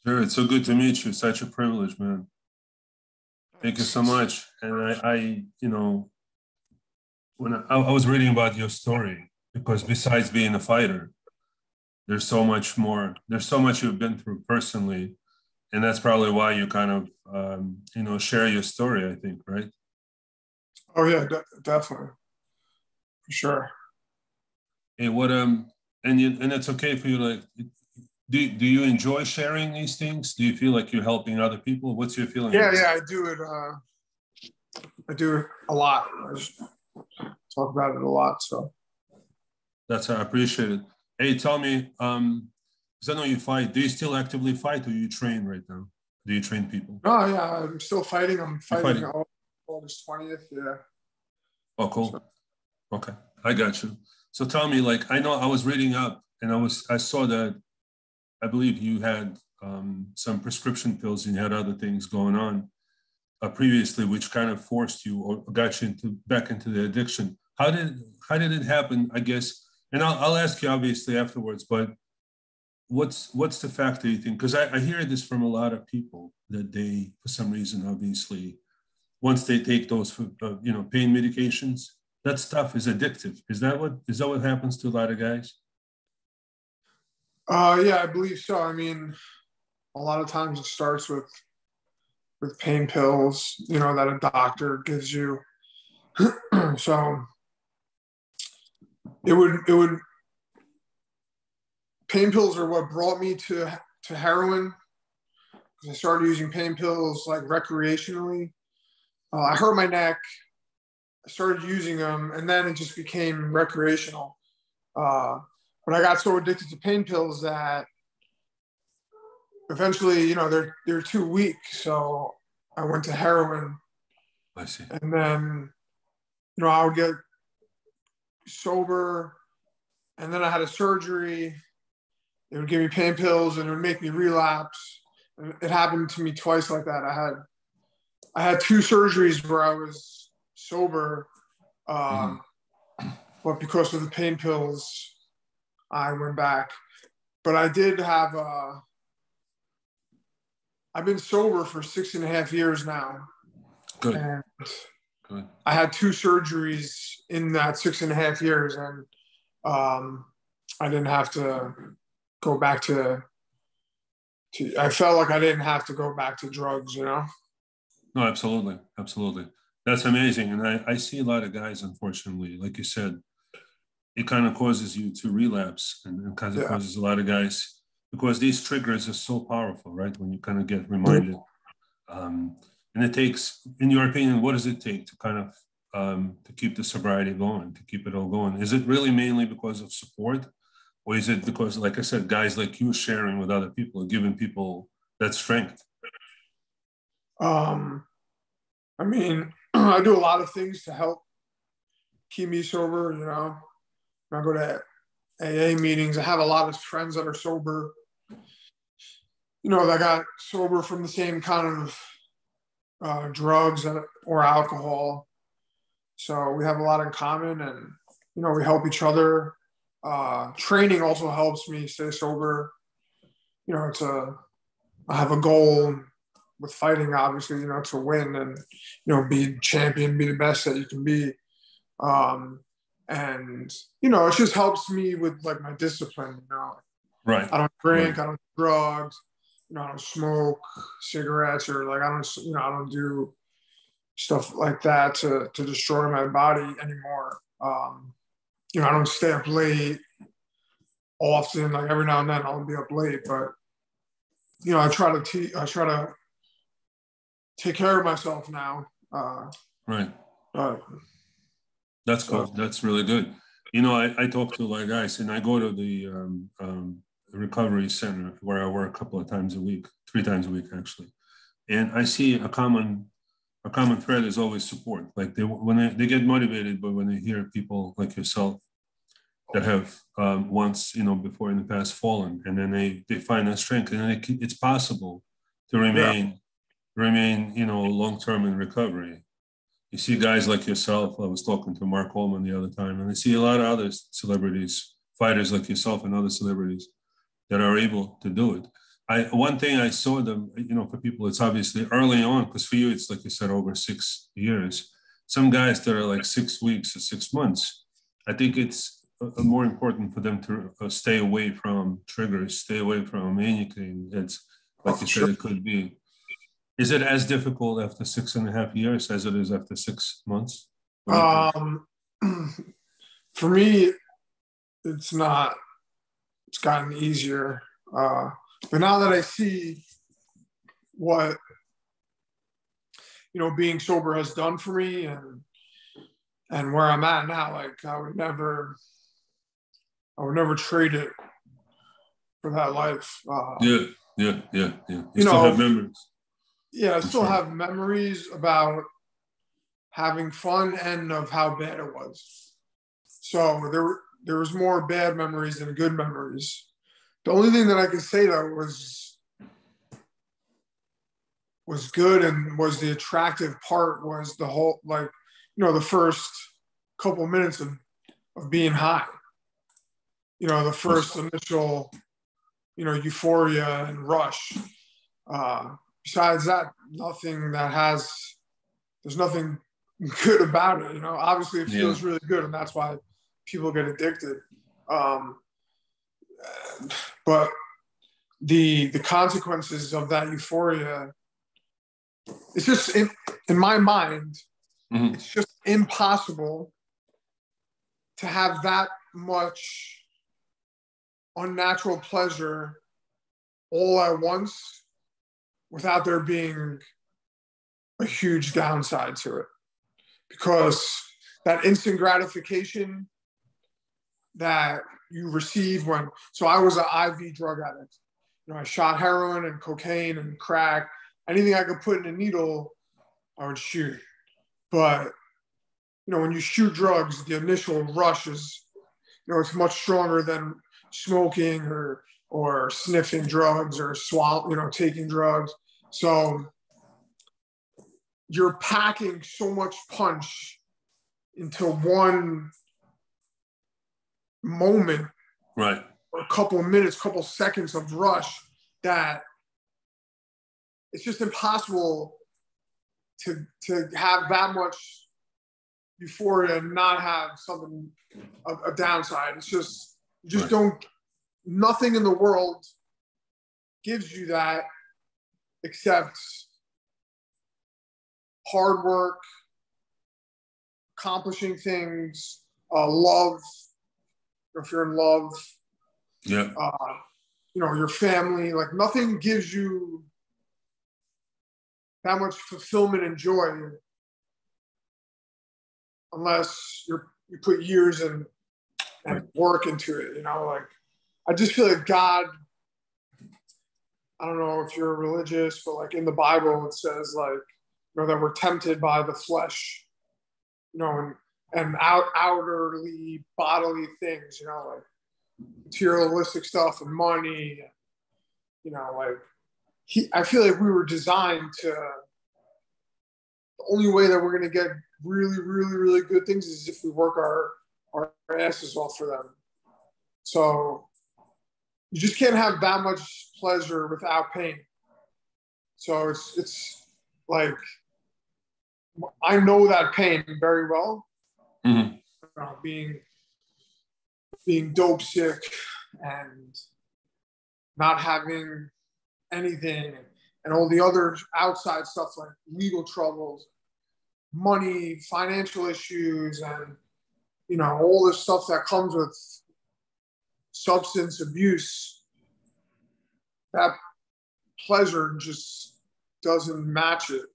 Sure, it's so good to meet you. Such a privilege, man. Thank you so Thanks. much. And when I was reading about your story, because besides being a fighter, there's so much more. There's so much you've been through personally, and that's probably why you kind of, share your story. I think, right? Oh yeah, definitely for sure. Hey, and it's okay for you. Like, do you enjoy sharing these things? Do you feel like you're helping other people? What's your feeling Yeah, about it? yeah, I do it. I do it a lot. I just talk about it a lot. So I appreciate it. Hey, tell me, because I know you fight. Do you still actively fight, or you train right now? Do you train people? no, yeah, I'm still fighting. I'm You're fighting fighting. August 20th. Yeah. Oh, So cool. Okay, I got you. So tell me, like, I know I was reading up, and I saw that I believe you had some prescription pills and you had other things going on previously, which kind of forced you or got you back into the addiction. How did it happen? I guess, and I'll ask you obviously afterwards, but what's the factor you think? Because I hear this from a lot of people that they, for some reason, obviously, once they take those pain medications, that stuff is addictive. Is that what happens to a lot of guys? yeah, I believe so. I mean, a lot of times it starts with pain pills, that a doctor gives you. So it would pain pills are what brought me to heroin. I started using pain pills like recreationally. I hurt my neck. I started using them, and then it just became recreational. Uh, but I got so addicted to pain pills that eventually, they're too weak. So I went to heroin, I see. and then I would get sober, and then I had a surgery. It would give me pain pills, and it would make me relapse. And it happened to me twice like that. I had two surgeries where I was sober, Mhm. um, but because of the pain pills, I went back. But I did have. I've been sober for 6.5 years now, Good. and Good. I had two surgeries in that 6.5 years, and um, I didn't have to go back to. I felt like I didn't have to go back to drugs. No, absolutely. Absolutely. That's amazing. And I see a lot of guys, unfortunately, like you said, it kind of causes you to relapse and kind of Yeah. causes a lot of guys because these triggers are so powerful, right? When you kind of get reminded. Um, and it takes, in your opinion, what does it take to kind of to keep the sobriety going, to keep it all going? Is it really mainly because of support? Or is it because, like I said, guys like you sharing with other people, giving people that strength? Um, I mean, I do a lot of things to help keep me sober. I go to AA meetings. I have a lot of friends that are sober. That got sober from the same kind of drugs or alcohol. So we have a lot in common, and we help each other. Training also helps me stay sober. It's a I have a goal with fighting, obviously, to win and be champion, be the best that you can be. Um, and it just helps me with like my discipline. Right. I don't Right. drink, I don't do drugs, I don't smoke cigarettes or like I don't do stuff like that to destroy my body anymore. I don't stay up late often. Like every now and then, I'll be up late, but I try to take care of myself now. Right. Uh, That's so cool. That's really good. I talk to a lot of guys, and I go to the recovery center where I work a couple of times a week, 3 times a week actually, and I see a common thread is always support. Like when they get motivated, but when they hear people like yourself that have once before in the past fallen, and then they find that strength, and then it's possible to yeah, remain long term in recovery. You see guys like yourself. I was talking to Mark Holman the other time, and I see a lot of other celebrities, fighters like yourself and other celebrities that are able to do it. one thing I saw them, for people, it's obviously early on, because for you, it's like you said, over 6 years. Some guys that are like 6 weeks or 6 months, I think it's more important for them to stay away from triggers, stay away from anything that's, like you said, it could be. Is it as difficult after 6.5 years as it is after 6 months? For me, it's not. It's gotten easier. But now that I see what being sober has done for me, and where I'm at now, like I would never trade it for that life. Yeah. You still have memories. Yeah, I still have memories about having fun and of how bad it was. So there was more bad memories than good memories. The only thing that I could say that was good and was the attractive part was the whole, like, the first couple minutes of being high. The first initial, euphoria and rush. Besides that, there's nothing good about it. Obviously it feels really good, and that's why people get addicted. But the consequences of that euphoria, it's just in my mind, it's just impossible to have that much unnatural pleasure all at once without there being a huge downside to it. Because that instant gratification that you receive so I was an IV drug addict. I shot heroin and cocaine and crack. Anything I could put in a needle, I would shoot. But, when you shoot drugs, the initial rush is, it's much stronger than smoking or sniffing drugs or taking drugs. So you're packing so much punch into one moment, right? Or a couple of minutes, couple seconds of rush, that it's just impossible to have that much euphoria and not have something, a downside. It's just, you just don't, nothing in the world gives you that except hard work, accomplishing things, love, if you're in love, your family. Like, nothing gives you that much fulfillment and joy unless you put years and work into it. Like, I just feel like God, I don't know if you're religious, but like in the Bible it says, like, that we're tempted by the flesh, and outwardly bodily things, like materialistic stuff and money, I feel like we were designed to, the only way that we're going to get really, really, really good things is if we work our asses off for them. So you just can't have that much pleasure without pain. So it's like, I know that pain very well. Being dope sick and not having anything, and all the other outside stuff like legal troubles, money, financial issues, and all this stuff that comes with substance abuse. That pleasure just doesn't match it,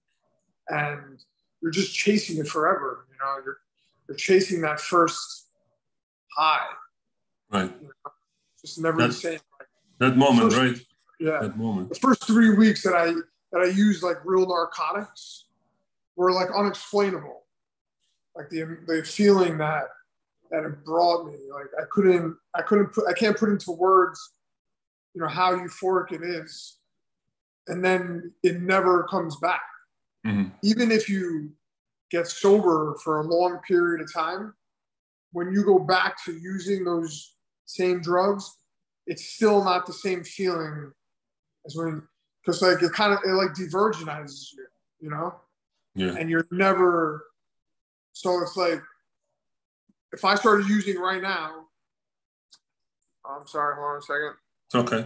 and you're just chasing it forever. You're chasing that first high. Right. Just never the same. That moment, right? Yeah. That moment. The first 3 weeks that I used like real narcotics were like unexplainable. Like the feeling that it brought me. Like I can't put into words, how euphoric it is. And then it never comes back. Even if you get sober for a long period of time, when you go back to using those same drugs, it's still not the same feeling Is when, because like it like de-virginizes you, you know, Yeah. and you're never. So it's like if I started using right now. I'm sorry, hold on a second. It's okay.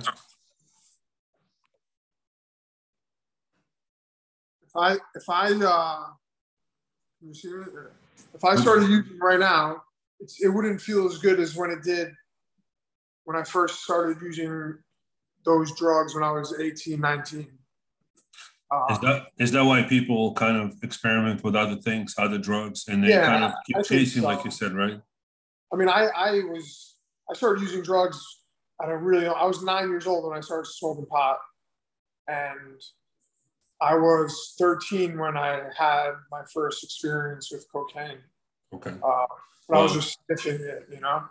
If I started using right now, it wouldn't feel as good as when it did when I first started using those drugs when I was 18, 19. Is that why people kind of experiment with other things, other drugs, and they kind Yeah, of keep I think chasing, so. like you said, right? I mean, I started using drugs at a really, I was 9 years old when I started smoking pot. And I was 13 when I had my first experience with cocaine. Okay. But I was just sniffing it, you know?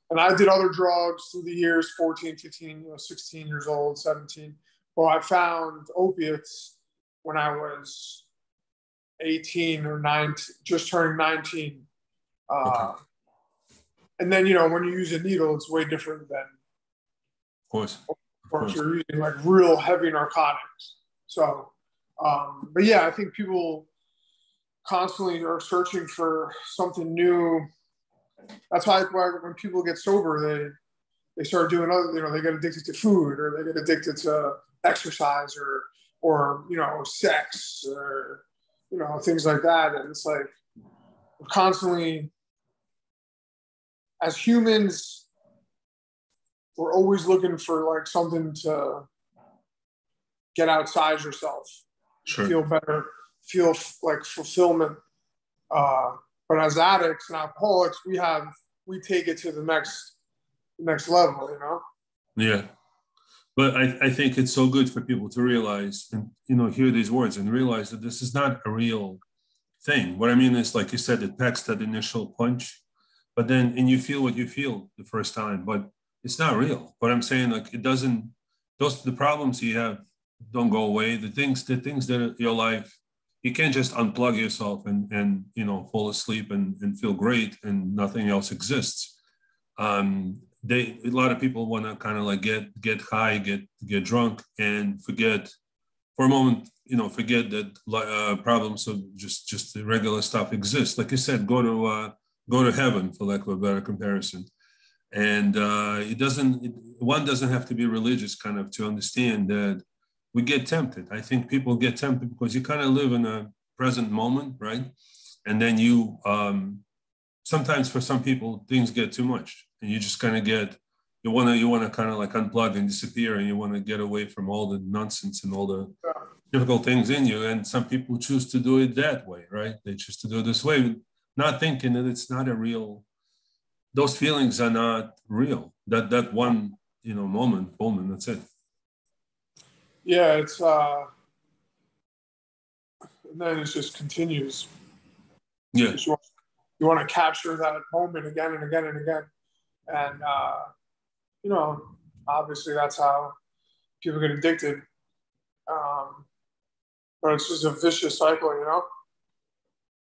And I did other drugs through the years, 14, 15, 16 years old, 17. Well, I found opiates when I was 18 or 19, just turning 19. Okay. And then, when you use a needle, it's way different than, Of course. if you're using like real heavy narcotics. So, but yeah, I think people constantly are searching for something new. That's why when people get sober, they start doing other, they get addicted to food, or they get addicted to exercise, or sex, or things like that. And it's like we're constantly, as humans, we're always looking for like something to get outside yourself, Sure. feel better, feel like fulfillment. But as addicts and alcoholics, we take it to the next level, Yeah. But I think it's so good for people to realize and, hear these words and realize that this is not a real thing. What I mean is, like you said, it packs that initial punch, but then, and you feel what you feel the first time, but it's not real. But I'm saying, like, it doesn't, the problems you have don't go away. The things that your life, you can't just unplug yourself and fall asleep and feel great and nothing else exists. A lot of people want to kind of like get high, get drunk, and forget for a moment, forget that problems of just the regular stuff exist. Like you said, go to heaven, for lack of a better comparison. And one doesn't have to be religious kind of to understand that we get tempted. I think people get tempted because you kind of live in a present moment, right? And then sometimes for some people things get too much, and you just kind of you want to kind of like unplug and disappear, and you want to get away from all the nonsense and all the difficult things in you. And some people choose to do it that way, right? They choose to do it this way, not thinking that it's not a real. Those feelings are not real. That one moment, boom, that's it. Yeah, it's and then it just continues. Yeah. You want to capture that moment again and again and again. And, obviously that's how people get addicted. But it's just a vicious cycle.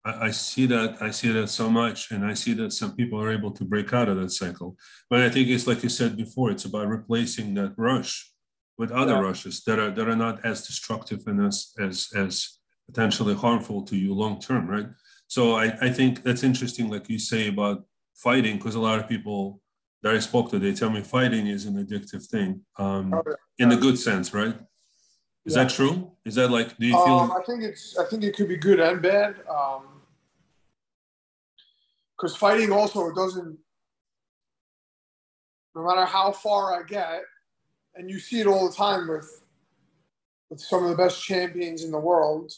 I see that. I see that so much, and I see that some people are able to break out of that cycle. But I think it's like you said before. It's about replacing that rush with other rushes that are not as destructive and as potentially harmful to you long term, right? So I think that's interesting, like you say about fighting, because a lot of people that I spoke to, they tell me fighting is an addictive thing, in a good sense, right? Is that true? Is that like, do you feel? I think it could be good and bad. Because fighting also doesn't, no matter how far I get, and you see it all the time with some of the best champions in the world.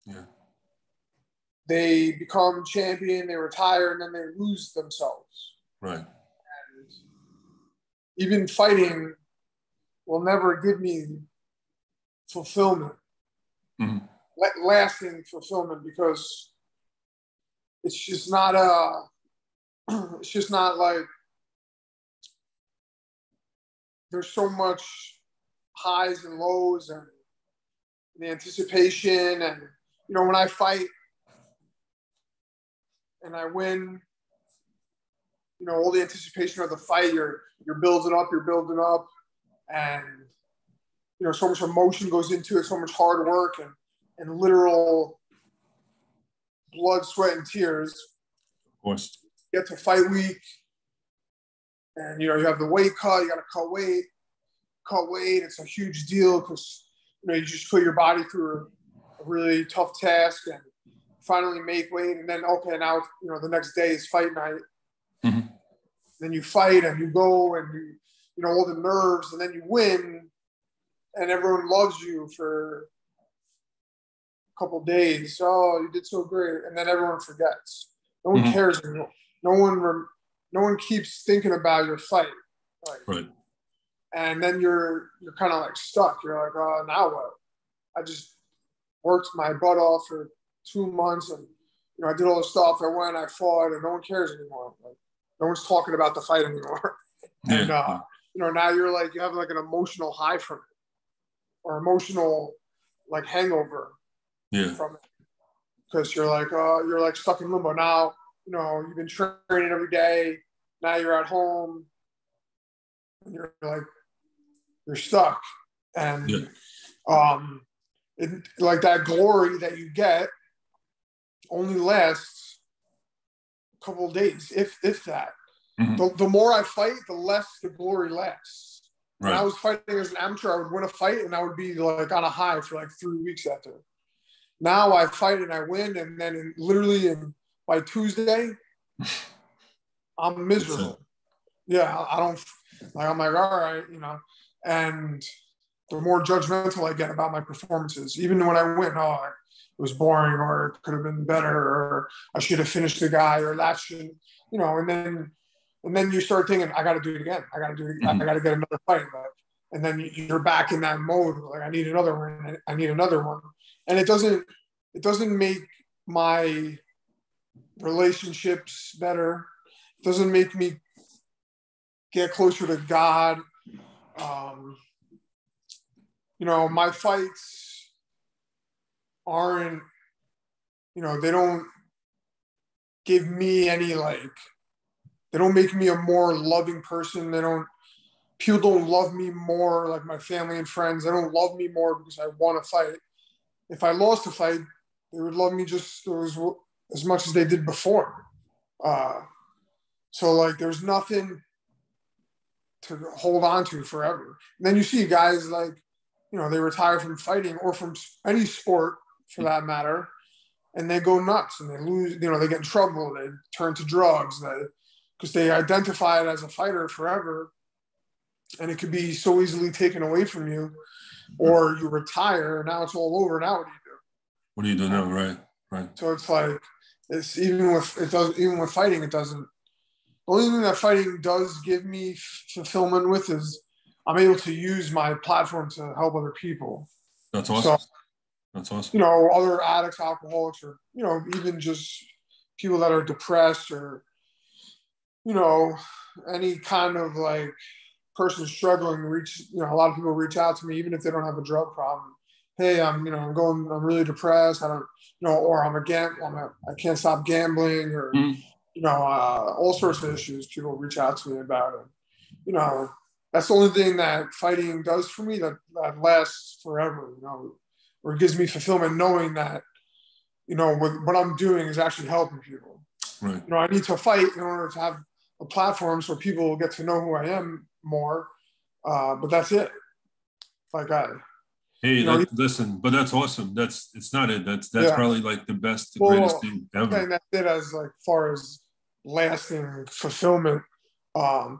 Yeah. They become champion, they retire, and then they lose themselves. Right. And even fighting will never give me fulfillment, lasting fulfillment, because it's just not like there's so much highs and lows and the anticipation, and when I fight and I win, all the anticipation of the fight, you're building up, and so much emotion goes into it, so much hard work and literal blood, sweat, and tears. Of course. You get to fight week, and you have the weight cut. You got to cut weight. It's a huge deal because you just put your body through a really tough task and finally make weight, and then okay, now the next day is fight night. Mm-hmm. Then you fight and you go and all the nerves, and then you win, and everyone loves you for a couple of days. Oh, you did so great, and then everyone forgets. No one cares anymore. No one keeps thinking about your fight. Right. And then you're kind of like stuck. You're like, oh, now what? I just worked my butt off for 2 months, and I did all the stuff. I went, I fought, and no one cares anymore. Like, no one's talking about the fight anymore. And now you're like, you have like an emotional high from it, or emotional like hangover from it, because you're like stuck in limbo. Now you've been training every day. Now you're at home, and you're like, you're stuck, and like that glory that you get only lasts a couple of days, if that. Mm-hmm. The more I fight, the less the glory lasts. Right. When I was fighting as an amateur, I would win a fight and I would be like on a high for like 3 weeks after. Now I fight and I win, and then by Tuesday, I'm miserable. Yeah, I don't like. I'm like, all right, and the more judgmental I get about my performances, even when I win, it was boring, or it could have been better, or I should have finished the guy, or that should, and then you start thinking, I got to do it again. I got to do it. I got to get another fight. And then you're back in that mode. Like, I need another one. I need another one. And it doesn't make my relationships better. It doesn't make me get closer to God. My fights aren't, they don't give me any, they don't make me a more loving person. People don't love me more, like my family and friends. They don't love me more because I want to fight. If I lost a fight, they would love me just as much as they did before. So there's nothing to hold on to forever. And then you see guys they retire from fighting or from any sport for that matter, and they go nuts and they lose, they get in trouble, they turn to drugs, because they identify it as a fighter forever, and it could be so easily taken away from you, or you retire and now it's all over. Now what do you do now? Right. So it's like, even with fighting, it doesn't. The only thing that fighting does give me fulfillment with is I'm able to use my platform to help other people. That's awesome. So, that's awesome. Other addicts, alcoholics, or, even just people that are depressed, or, any kind of person struggling, a lot of people reach out to me, even if they don't have a drug problem. Hey, I'm really depressed. I don't, or I can't stop gambling, or, all sorts of issues people reach out to me about it. That's the only thing that fighting does for me that lasts forever, or it gives me fulfillment knowing that, what I'm doing is actually helping people. Right. I need to fight in order to have a platform so people will get to know who I am more. But that's it. Listen, but that's awesome. It's not it. That's probably the best, the greatest thing ever. And that's it as far as lasting fulfillment. And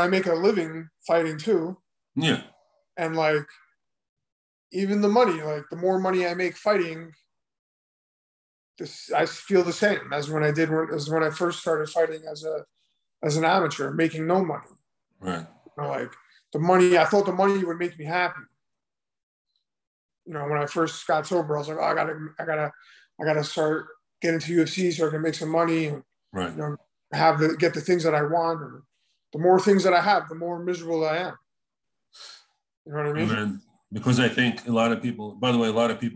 I make a living fighting too. Yeah. And even the money, the more money I make fighting, I feel the same as when I first started fighting as an amateur, making no money. Right. The money, I thought the money would make me happy. When I first got sober, I was like, oh, I gotta start getting to UFC so I can make some money and right. Get the things that I want. And the more things that I have, the more miserable I am. You know what I mean? And because I think a lot of people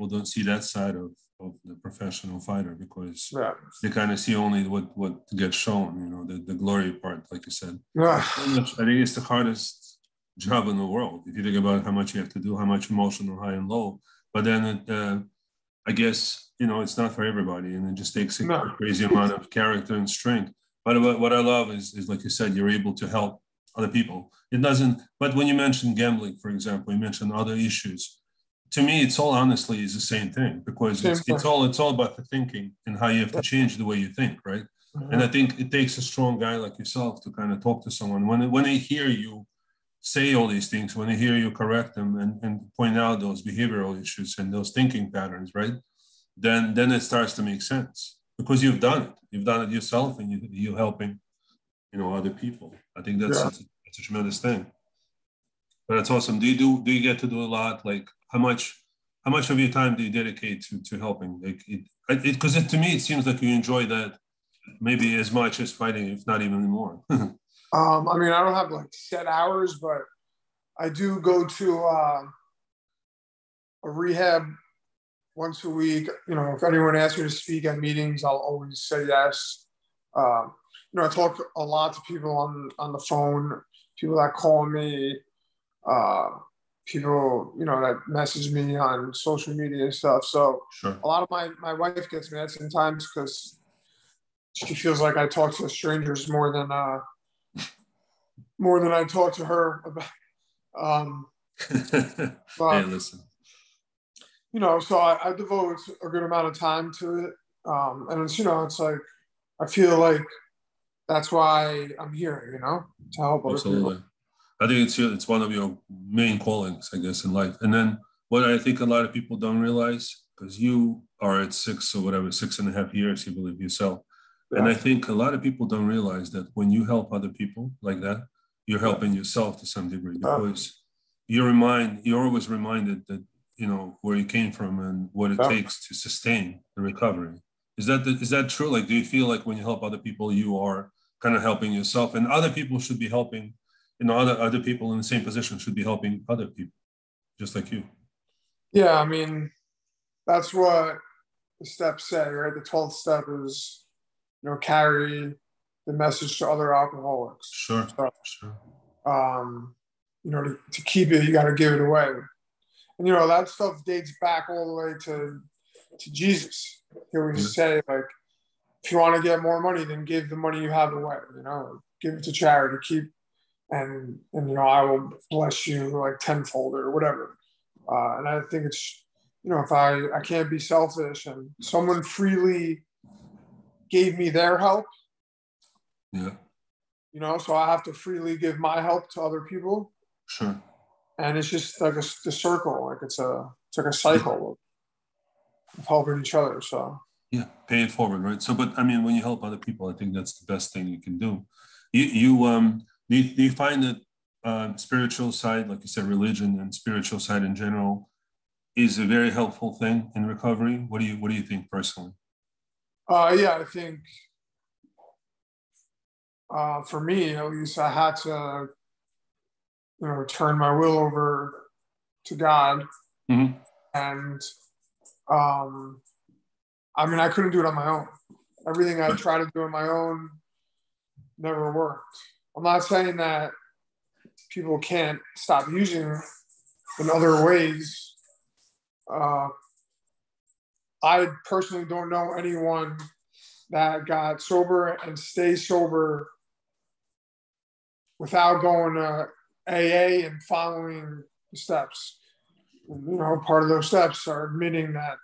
don't see that side of the professional fighter, because they kind of see only what gets shown, the glory part, like you said. Yeah. I think it's the hardest job in the world. If you think about how much you have to do, how much emotional high and low, but then I guess, it's not for everybody, and it just takes a No. crazy amount of character and strength. But what I love is like you said, you're able to help other people. It doesn't, but when you mention gambling, for example, you mentioned other issues. To me, it's all honestly is the same thing, because Same thing. it's all about the thinking and how you have to change the way you think, right? And I Mhm. think it takes a strong guy like yourself to kind of talk to someone when they hear you say all these things, when they hear you correct them and point out those behavioral issues and those thinking patterns, right? Then it starts to make sense because you've done it. You've done it yourself, and you're helping, other people. I think Yeah. that's a tremendous thing. But it's awesome. Do you get to do a lot? Like how much of your time do you dedicate to helping? Like because to me it seems like you enjoy that maybe as much as fighting, if not even more. I mean, I don't have like set hours, but I do go to a rehab once a week. If anyone asks me to speak at meetings, I'll always say yes. I talk a lot to people on the phone, people that call me, uh, people that message me on social media and stuff. So Sure. a lot of my wife gets mad sometimes because she feels like I talk to strangers more than I talk to her about. Um, Hey, but listen. so I devote a good amount of time to it, and it's like I feel like that's why I'm here, to help other people. Absolutely. I think it's one of your main callings, I guess, in life. And then what I think a lot of people don't realize, because you are at 6.5 years, you believe yourself. And Yeah, I think a lot of people don't realize that when you help other people like that, you're yeah, helping yourself to some degree, yeah, because you're always reminded that, where you came from and what it yeah. takes to sustain the recovery. Is that true? Like, do you feel like when you help other people, you are kind of helping yourself, and other people should be helping, other people in the same position should be helping other people, just like you. Yeah, I mean, that's what the steps say, right? The 12th step is, carry the message to other alcoholics. Sure, So, sure. to keep it, you got to give it away. And, that stuff dates back all the way to Jesus. He Yeah, always say, like, if you want to get more money, then give the money you have away, give it to charity, keep, and I will bless you like tenfold or whatever. And I think it's, if I can't be selfish and someone freely gave me their help, yeah, so I have to freely give my help to other people. sure. And it's just like the circle, like it's like a Yeah, cycle of helping each other. So yeah. Pay it forward, right? So, but I mean, when you help other people, I think that's the best thing you can do. Do you find that spiritual side, like you said, religion and spiritual side in general, is a very helpful thing in recovery? What do you think personally? yeah, I think for me at least, I had to turn my will over to God, Mm-hmm. and um, I mean I couldn't do it on my own. Everything I tried to do on my own never worked. I'm not saying that people can't stop using in other ways. Uh, I personally don't know anyone that got sober and stays sober without going to AA and following the steps. And, part of those steps are admitting that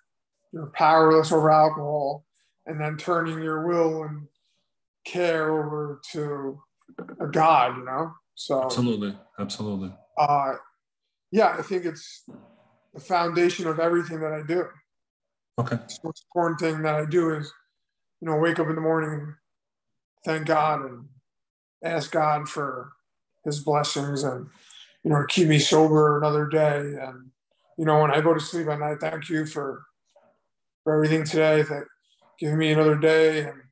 you're powerless over alcohol and then turning your will and care over to a God, So, Absolutely, absolutely. uh, yeah, I think it's the foundation of everything that I do. Okay. It's the most important thing that I do is, wake up in the morning and thank God and ask God for his blessings and, keep me sober another day. And, when I go to sleep at night, thank you for everything today, that giving me another day and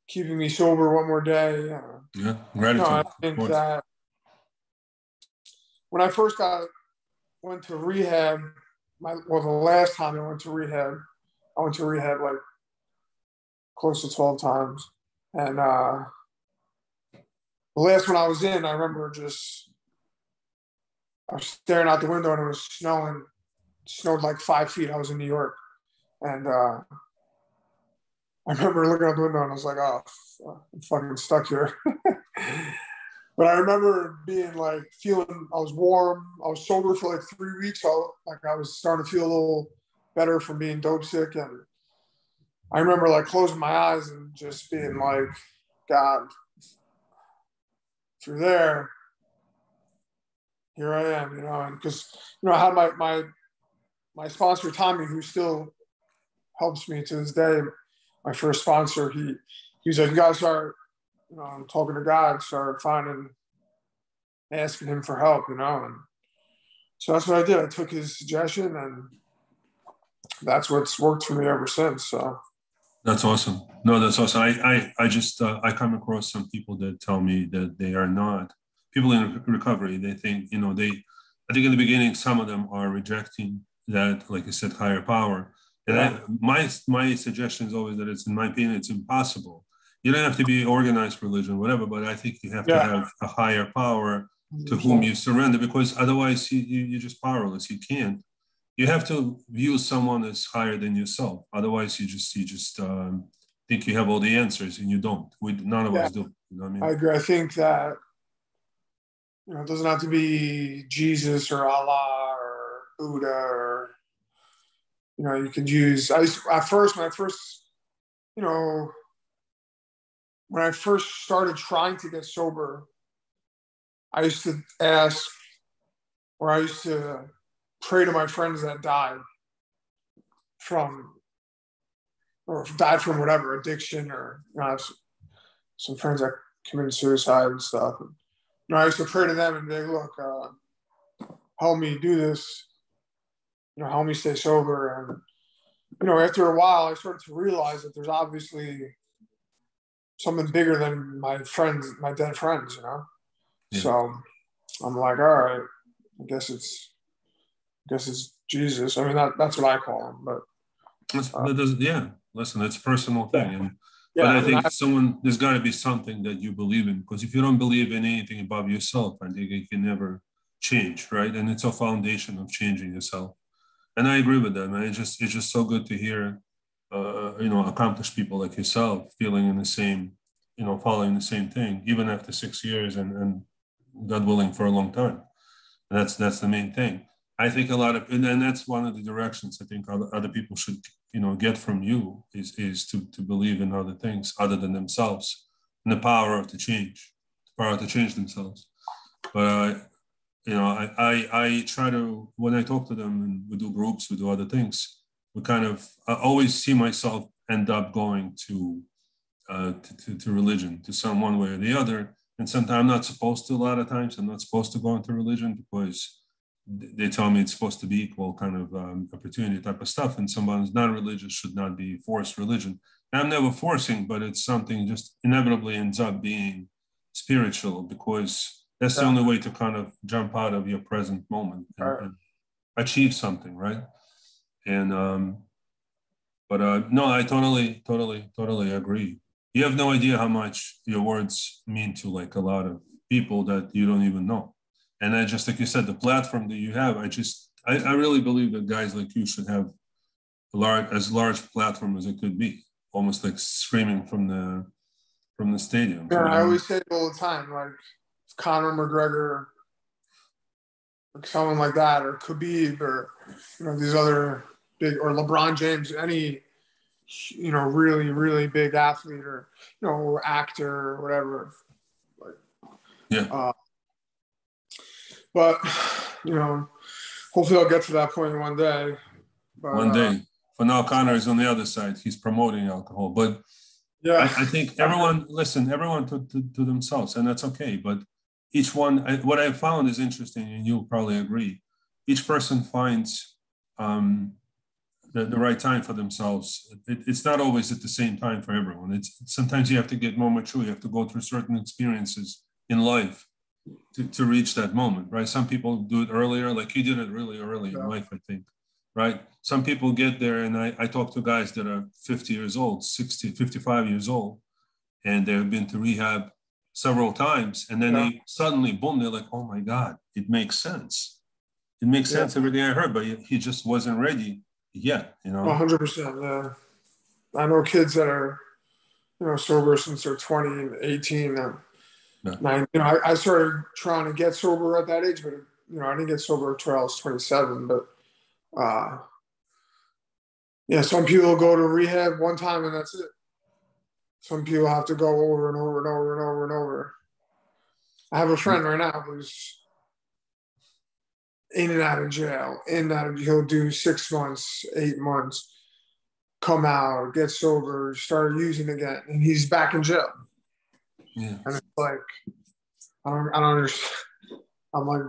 keeping me sober one more day. Yeah, I gratitude, of think course. that when I first went to rehab, the last time I went to rehab like close to 12 times. And the last one I was in, I remember just I was staring out the window and it was snowing. It snowed like 5 feet. I was in New York. And I remember looking out the window and I was like, oh, I'm fucking stuck here. But I remember being like feeling, I was warm. I was sober for like 3 weeks. So like I was starting to feel a little better from being dope sick. And I remember like closing my eyes and just being like, God, if you're there, here I am, and because, I had my sponsor, Tommy, who still helps me to this day. My first sponsor, he was like, you gotta start, talking to God, start asking him for help, and so that's what I did. I took his suggestion, and that's what's worked for me ever since. So that's awesome. No, that's awesome. I just I come across some people that tell me that they are not people in recovery. They think, I think in the beginning some of them are rejecting that, like I said, higher power. And yeah. my suggestion is always that it's, in my opinion, it's impossible. You don't have to be organized religion, whatever, but I think you have to have a higher power to whom you surrender, because otherwise you're just powerless. You can't. You have to view someone as higher than yourself. Otherwise, you just think you have all the answers, and you don't. None of us do. You know what I mean? I agree. I think that it doesn't have to be Jesus or Allah or Buddha or you can use. At first when I first started trying to get sober, I used to ask, or I used to pray to my friends that died from whatever addiction, or I have some friends that committed suicide and stuff. And, I used to pray to them and be like, look, help me do this, help me stay sober. And, after a while, I started to realize that there's obviously something bigger than my dead friends, Yeah. So I'm like, all right, I guess it's Jesus. I mean, that's what I call him, but listen, it's a personal thing. Yeah, But I think there's got to be something that you believe in, because if you don't believe in anything above yourself, I think you can never change, right? And it's a foundation of changing yourself. And I agree with that, man. It's just so good to hear, accomplished people like yourself feeling in the same, following the same thing, even after 6 years and God willing for a long time. And that's the main thing. I think a lot of, and that's one of the directions I think other people should, get from you is to believe in other things other than themselves, and the power to change themselves. But I try to, when I talk to them and we do groups, we do other things, I always see myself end up going to religion, to some one way or the other. And sometimes I'm not supposed to. A lot of times I'm not supposed to go into religion, because they tell me it's supposed to be equal kind of opportunity type of stuff. And someone who's not religious should not be forced religion. And I'm never forcing, but it's something just inevitably ends up being spiritual, because that's the only way to kind of jump out of your present moment and achieve something, right? And no, I totally agree. You have no idea how much your words mean to like a lot of people that you don't even know. And I just, like you said, the platform that you have, I really believe that guys like you should have as large platform as it could be, almost like screaming from the stadium. Yeah, I always say it all the time, like Conor McGregor, or someone like that, or Khabib, or these other big, or LeBron James, any really, really big athlete, or actor or whatever. Yeah. But hopefully I'll get to that point one day. But, one day. For now, Conor is on the other side. He's promoting alcohol, but yeah, I think everyone to themselves, and that's okay. But each one, what I found is interesting, and you'll probably agree. Each person finds the right time for themselves. It's not always at the same time for everyone. It's sometimes you have to get more mature. You have to go through certain experiences in life to reach that moment, right? Some people do it earlier, like you did it really early in life, I think, right? Some people get there, and I talk to guys that are 50 years old, 60, 55 years old, and they've been to rehab several times, and then they suddenly, boom, they're like, oh my God, it makes sense. it makes sense, everything I heard, but he just wasn't ready yet, 100%. Yeah. I know kids that are, sober since they're 20 and 18. I started trying to get sober at that age, but, I didn't get sober until I was 27. But, some people go to rehab one time and that's it. Some people have to go over and over and over and over and over. I have a friend right now who's in and out of jail. He'll do 6 months, 8 months, come out, get sober, start using again, and he's back in jail. Yeah. And it's like, I don't understand. I'm like,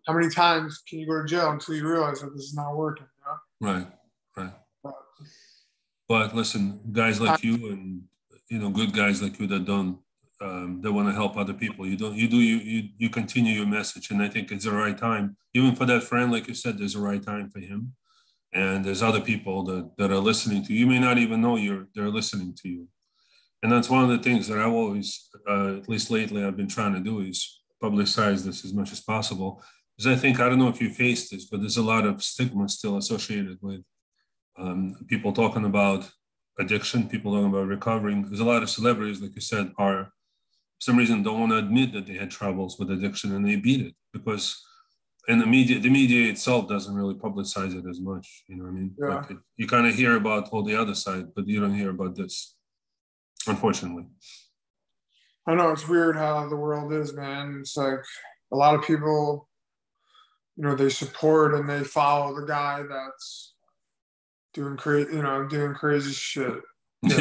how many times can you go to jail until you realize that this is not working? Right. But listen, guys like you and good guys like you that want to help other people. You continue your message, and I think it's the right time. Even for that friend, like you said, there's a right time for him, and there's other people that are listening to you. You may not even know they're listening to you, and that's one of the things that I've always, at least lately, I've been trying to do is publicize this as much as possible. Because I don't know if you face this, but there's a lot of stigma still associated with people talking about addiction, people talking about recovering. There's a lot of celebrities, like you said, are for some reason don't want to admit that they had troubles with addiction, and they beat it because the media itself doesn't really publicize it as much. You know what I mean? Yeah. Like you kind of hear about all the other side, but you don't hear about this, unfortunately. I know it's weird how the world is, man. It's like a lot of people, they support and they follow the guy that's doing crazy shit,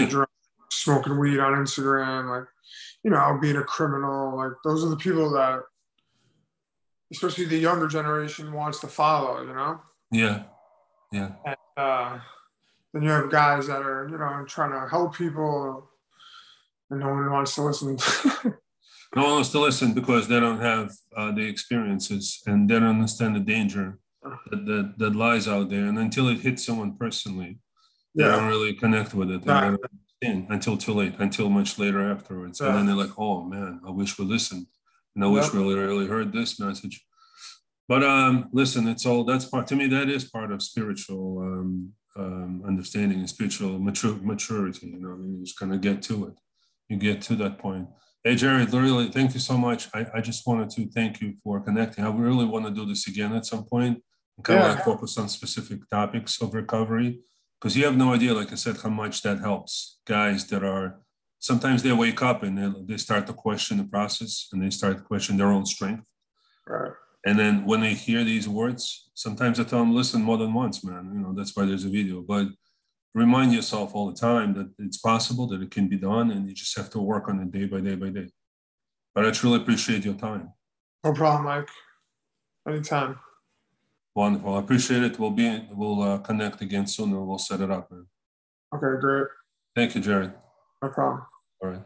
drugs, smoking weed on Instagram, like, being a criminal. Like those are the people that, especially the younger generation, wants to follow. Yeah. And then you have guys that are, trying to help people, and no one wants to listen. No one wants to listen because they don't have the experiences and they don't understand the danger that lies out there. And until it hits someone personally, they don't really connect with it. And they don't understand until too late, until much later afterwards. And then they're like, oh man, I wish we listened. And I wish we really heard this message. But listen, that's part, to me, that is part of spiritual understanding and spiritual maturity. You just kind of get to it. You get to that point. Hey, Jared, really, thank you so much. I just wanted to thank you for connecting. I really want to do this again at some point and kind of focus on specific topics of recovery, because you have no idea, like I said, how much that helps guys that are, sometimes they wake up and they start to question the process and they start to question their own strength. Right. And then when they hear these words, sometimes I tell them, listen more than once, man. That's why there's a video. But remind yourself all the time that it's possible, that it can be done, and you just have to work on it day by day by day. But I truly appreciate your time. No problem, Mike. Anytime. Wonderful. I appreciate it. We'll connect again soon, and we'll set it up, man. Okay, great. Thank you, Jared. No problem. All right.